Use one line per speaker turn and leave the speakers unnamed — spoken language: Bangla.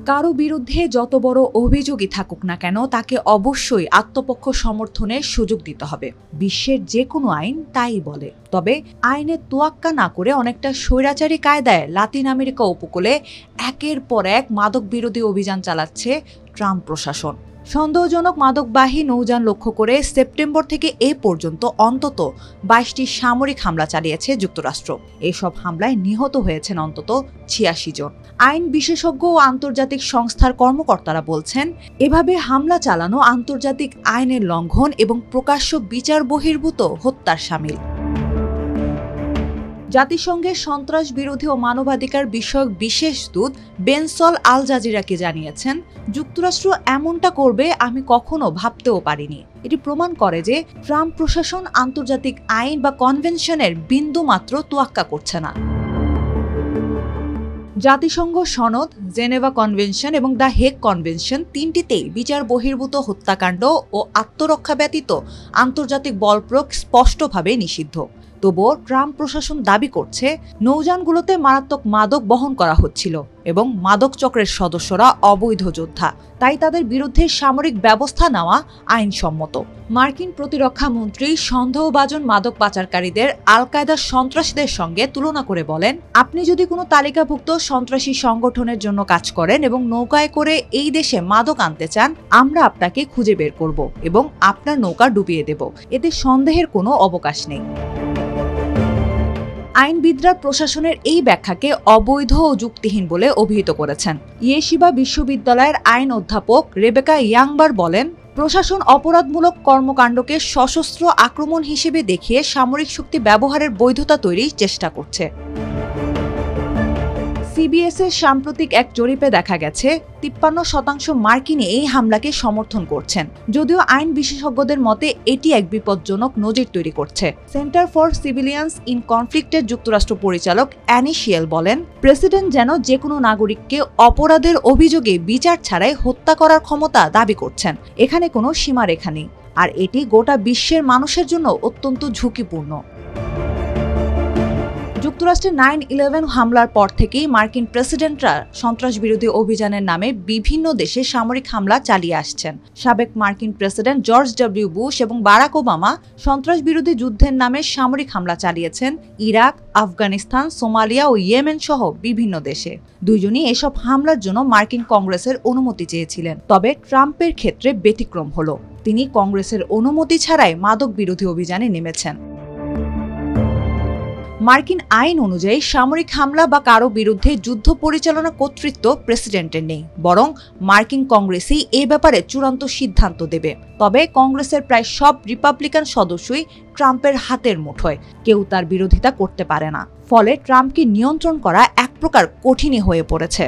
কারো বিরুদ্ধে যত বড় অভিযোগই থাকুক না কেন তাকে অবশ্যই আত্মপক্ষ সমর্থনের সুযোগ দিতে হবে। বিশ্বের যে কোনো আইন তাই বলে। তবে আইনের তোয়াক্কা না করে অনেকটা স্বৈরাচারী কায়দায় লাতিন আমেরিকা উপকূলে একের পর এক মাদক বিরোধী অভিযান চালাচ্ছে ট্রাম্প প্রশাসন। সন্দেহজনক মাদকবাহী নৌযান লক্ষ্য করে সেপ্টেম্বর থেকে এ পর্যন্ত অন্তত ২২টি সামরিক হামলা চালিয়েছে যুক্তরাষ্ট্র। এসব হামলায় নিহত হয়েছেন অন্তত ৮৬ জন। আইন বিশেষজ্ঞ ও আন্তর্জাতিক সংস্থার কর্মকর্তারা বলছেন, এভাবে হামলা চালানো আন্তর্জাতিক আইনের লঙ্ঘন এবং প্রকাশ্য বিচার বহির্ভূত হত্যার শামিল। জাতিসংঘের সন্ত্রাস বিরোধী ও মানবাধিকার বিষয়ক বিশেষ দূত বেনসল আল জাজিরাকে জানিয়েছেন, যুক্তরাষ্ট্র এমনটা করবে আমি কখনো ভাবতেও পারিনি। এটি প্রমাণ করে যে ট্রাম্প প্রশাসন আন্তর্জাতিক আইন বা কনভেনশনের বিন্দুমাত্র তোয়াক্কা করছে না। জাতিসংঘ সনদ, জেনেভা কনভেনশন এবং দ্য হেগ কনভেনশন তিনটিতেই বিচার বহির্ভূত হত্যাকাণ্ড ও আত্মরক্ষা ব্যতীত আন্তর্জাতিক বলপ্রয়োগ স্পষ্টভাবে নিষিদ্ধ। তবুও ট্রাম্প প্রশাসন দাবি করছে নৌযানগুলোতে মারাত্মক মাদক বহন করা হচ্ছিল এবং মাদক চক্রের সদস্যরা অবৈধ যোদ্ধা, তাই তাদের বিরুদ্ধে সামরিক ব্যবস্থা নেওয়া আইনসম্মত। মার্কিন প্রতিরক্ষা মন্ত্রী সন্দেহভাজন মাদক পাচারকারীদের আল কায়দার সন্ত্রাসীদের সঙ্গে তুলনা করে বলেন, আপনি যদি কোনো তালিকাভুক্ত সন্ত্রাসী সংগঠনের জন্য কাজ করেন এবং নৌকায় করে এই দেশে মাদক আনতে চান, আমরা আপনাকে খুঁজে বের করব এবং আপনার নৌকা ডুবিয়ে দেব। এতে সন্দেহের কোনো অবকাশ নেই। আইনবিদরা প্রশাসনের এই ব্যাখ্যাকে অবৈধ ও যুক্তিহীন বলে অভিহিত করেছেন। ইয়েশিবা বিশ্ববিদ্যালয়ের আইন অধ্যাপক রেবেকা ইয়াংবার বলেন, প্রশাসন অপরাধমূলক কর্মকাণ্ডকে সশস্ত্র আক্রমণ হিসেবে দেখিয়ে সামরিক শক্তি ব্যবহারের বৈধতা তৈরির চেষ্টা করছে। সিবিএস-এর সাম্প্রতিক এক জরিপে দেখা গেছে ৫৩% মার্কিনী এই হামলাকে সমর্থন করছেন, যদিও আইন বিশেষজ্ঞদের মতে এটি এক বিপজ্জনক নজির তৈরি করছে। সেন্টার ফর সিভিলিয়ান্স ইন কনফ্লিক্টের যুক্তরাষ্ট্র পরিচালক অ্যানি শিয়েল বলেন, প্রেসিডেন্ট যেন যেকোনো নাগরিককে অপরাধের অভিযোগে বিচার ছাড়াই হত্যা করার ক্ষমতা দাবি করছেন। এখানে কোনো সীমারেখা নেই, আর এটি গোটা বিশ্বের মানুষের জন্য অত্যন্ত ঝুঁকিপূর্ণ। যুক্তরাষ্ট্রের 9/11 হামলার পর থেকেই মার্কিন প্রেসিডেন্টরা সন্ত্রাস বিরোধী অভিযানের নামে বিভিন্ন দেশে সামরিক হামলা চালিয়ে আসছেন। সাবেক মার্কিন প্রেসিডেন্ট জর্জ ডব্লিউ বুশ এবং বারাক ওবামা সন্ত্রাস বিরোধী যুদ্ধের নামে সামরিক হামলা চালিয়েছেন ইরাক, আফগানিস্তান, সোমালিয়া ও ইয়েমেন সহ বিভিন্ন দেশে। দুইজনই এসব হামলার জন্য মার্কিন কংগ্রেসের অনুমতি চেয়েছিলেন। তবে ট্রাম্পের ক্ষেত্রে ব্যতিক্রম হলো, তিনি কংগ্রেসের অনুমতি ছাড়াই মাদক বিরোধী অভিযানে নেমেছেন। মার্কিন আইন অনুযায়ী সামরিক হামলা বা কারো বিরুদ্ধে যুদ্ধ পরিচালনা কর্তৃত্ব প্রেসিডেন্টের নেই, বরং মার্কিন কংগ্রেসই এ ব্যাপারে চূড়ান্ত সিদ্ধান্ত দেবে। তবে কংগ্রেসের প্রায় সব রিপাবলিকান সদস্যই ট্রাম্পের হাতের মুঠোয়, কেউ তার বিরোধিতা করতে পারে না। ফলে ট্রাম্পকে নিয়ন্ত্রণ করা এক প্রকার কঠিনই হয়ে পড়েছে।